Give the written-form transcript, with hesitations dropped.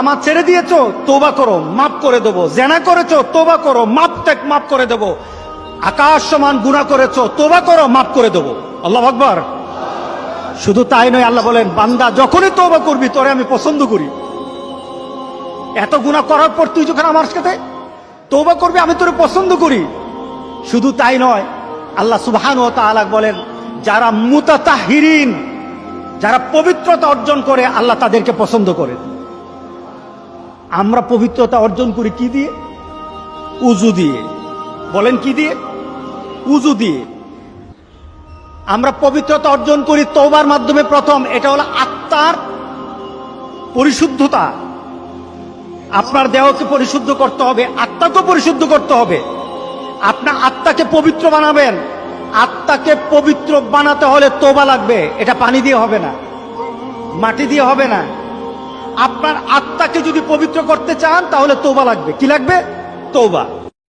নামাজ ছেড়ে দিয়েছো, তওবা করো, মাফ করে দেবো। জেনা করেছো, তওবা করো, মাফ করে দেবো। আকাশ সমান গুনাহ করেছো, তওবা করো, মাফ করে দেবো। আল্লাহু আকবার। শুধু তাই নয়, আল্লাহ বলেন, বান্দা যখনই তওবা করবি তোরে আমি পছন্দ করি। এত গুনাহ করার পর তুই যখন আমার সাথে তওবা করবি, আমি তোরে পছন্দ করি। শুধু তাই নয়, আল্লাহ সুবহানাহু ওয়া তাআলা বলেন, যারা মুতাতাহহিরিন, যারা পবিত্রতা অর্জন করে, আল্লাহ তাদেরকে পছন্দ করেন। আমরা পবিত্রতা অর্জন করি কি দিয়ে? উযু দিয়ে। বলেন কি দিয়ে? উযু দিয়ে। আমরা পবিত্রতা অর্জন করি তওবার মাধ্যমে। প্রথম, এটা হলো আত্মার পরিশুদ্ধতা। আপনার দেহকে পরিশুদ্ধ করতে হবে, আত্মাকে পরিশুদ্ধ করতে হবে। আপনার আত্মাকে পবিত্র বানাবেন। আত্মাকে পবিত্র বানাতে হলে তওবা লাগবে। এটা পানি দিয়ে হবে না, মাটি দিয়ে হবে না। আপনার আত্মাকে যদি পবিত্র করতে চান তাহলে তওবা লাগবে। কি লাগবে? তওবা।